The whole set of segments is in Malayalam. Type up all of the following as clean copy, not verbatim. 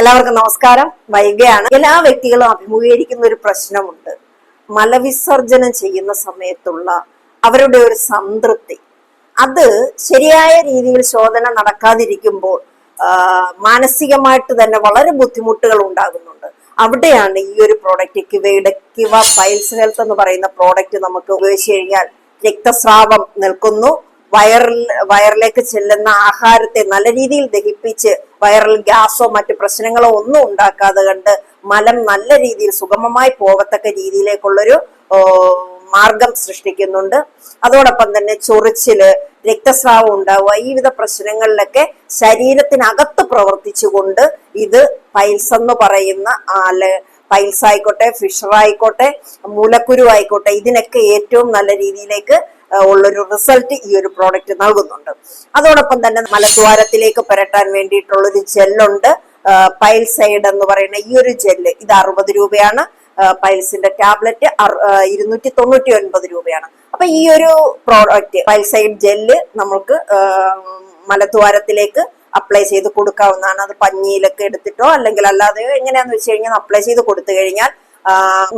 എല്ലാവർക്കും നമസ്കാരം. വൈകിയാണ്. എല്ലാ വ്യക്തികളും അഭിമുഖീകരിക്കുന്ന ഒരു പ്രശ്നമുണ്ട്. മലവിസർജനം ചെയ്യുന്ന സമയത്തുള്ള അവരുടെ ഒരു സംതൃപ്തി, അത് ശരിയായ രീതിയിൽ ശോധന നടക്കാതിരിക്കുമ്പോൾ മാനസികമായിട്ട് തന്നെ വളരെ ബുദ്ധിമുട്ടുകൾ ഉണ്ടാകുന്നുണ്ട്. അവിടെയാണ് ഈ ഒരു പ്രോഡക്റ്റ് കിവ പൈൽസ് ഹെൽത്ത് എന്ന് പറയുന്ന പ്രോഡക്റ്റ് നമുക്ക് ഉപയോഗിച്ച് കഴിഞ്ഞാൽ രക്തസ്രാവം നിൽക്കുന്നു. വയറിലേക്ക് ചെല്ലുന്ന ആഹാരത്തെ നല്ല രീതിയിൽ ദഹിപ്പിച്ച് വയറിൽ ഗ്യാസോ മറ്റു പ്രശ്നങ്ങളോ ഒന്നും ഉണ്ടാക്കാതെ കണ്ട് മലം നല്ല രീതിയിൽ സുഗമമായി പോകത്തക്ക രീതിയിലേക്കുള്ളൊരു മാർഗം സൃഷ്ടിക്കുന്നുണ്ട്. അതോടൊപ്പം തന്നെ ചൊറിച്ചില്, രക്തസ്രാവം ഉണ്ടാവുക, ഈ വിധ പ്രശ്നങ്ങളിലൊക്കെ ശരീരത്തിനകത്ത് പ്രവർത്തിച്ചുകൊണ്ട് ഇത് പൈൽസ് എന്ന് പറയുന്ന പൈൽസ് ആയിക്കോട്ടെ, ഫിഷർ ആയിക്കോട്ടെ, മൂലക്കുരു ആയിക്കോട്ടെ, ഇതിനൊക്കെ ഏറ്റവും നല്ല രീതിയിലേക്ക് ഉള്ളൊരു റിസൾട്ട് ഈ ഒരു പ്രോഡക്റ്റ് നൽകുന്നുണ്ട്. അതോടൊപ്പം തന്നെ മലദ്വാരത്തിലേക്ക് പുരട്ടാൻ വേണ്ടിയിട്ടുള്ളൊരു ജെല്ലുണ്ട്. പൈൽസൈഡ് എന്ന് പറയുന്ന ഈ ഒരു ജെല്ല്, ഇത് 60 രൂപയാണ്. പൈൽസിന്റെ ടാബ്ലറ്റ് 299 രൂപയാണ്. അപ്പൊ ഈ ഒരു പ്രോഡക്റ്റ് പൈൽസൈഡ് ജെല്ല് നമുക്ക് മലദ്വാരത്തിലേക്ക് അപ്ലൈ ചെയ്ത് കൊടുക്കാവുന്നതാണ്. അത് പഞ്ഞിയിലൊക്കെ എടുത്തിട്ടോ അല്ലെങ്കിൽ അല്ലാതെയോ എങ്ങനെയാന്ന് വെച്ച് കഴിഞ്ഞാൽ അപ്ലൈ ചെയ്ത് കൊടുത്തു കഴിഞ്ഞാൽ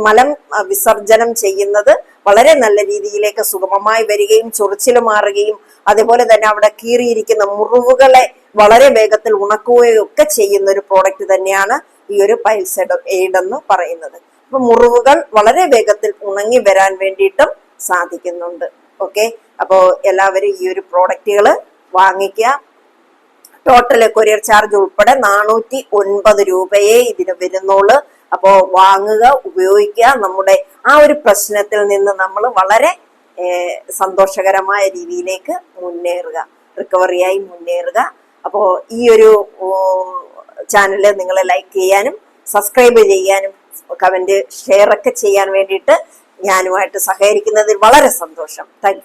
മലം വിസർജനം ചെയ്യുന്നത് വളരെ നല്ല രീതിയിലേക്ക് സുഗമമായി വരികയും ചൊറിച്ചിൽ മാറുകയും അതേപോലെ തന്നെ അവിടെ കീറിയിരിക്കുന്ന മുറിവുകളെ വളരെ വേഗത്തിൽ ഉണക്കുകയും ഒക്കെ ചെയ്യുന്ന ഒരു പ്രോഡക്റ്റ് തന്നെയാണ് ഈ ഒരു പൈൽസൈഡ് എയ്ഡ് എന്ന് പറയുന്നത്. അപ്പൊ മുറിവുകൾ വളരെ വേഗത്തിൽ ഉണങ്ങി വരാൻ വേണ്ടിയിട്ടും സാധിക്കുന്നുണ്ട്. ഓക്കെ, അപ്പോ എല്ലാവരും ഈ ഒരു പ്രോഡക്റ്റുകൾ വാങ്ങിക്കുക. ടോട്ടൽ കൊറിയർ ചാർജ് ഉൾപ്പെടെ 409 രൂപയെ ഇതിന് വരുന്നുള്ളൂ. അപ്പോ വാങ്ങുക, ഉപയോഗിക്കുക. നമ്മുടെ ആ ഒരു പ്രശ്നത്തിൽ നിന്ന് നമ്മൾ വളരെ സന്തോഷകരമായ രീതിയിലേക്ക് മുന്നേറുക, റിക്കവറിയായി മുന്നേറുക. അപ്പോ ഈ ഒരു ചാനല് നിങ്ങൾ ലൈക്ക് ചെയ്യാനും സബ്സ്ക്രൈബ് ചെയ്യാനും കമന്റ് ഷെയർ ഒക്കെ ചെയ്യാൻ വേണ്ടിയിട്ട് ഞാനുമായിട്ട് സഹകരിക്കുന്നതിൽ വളരെ സന്തോഷം. Thank you.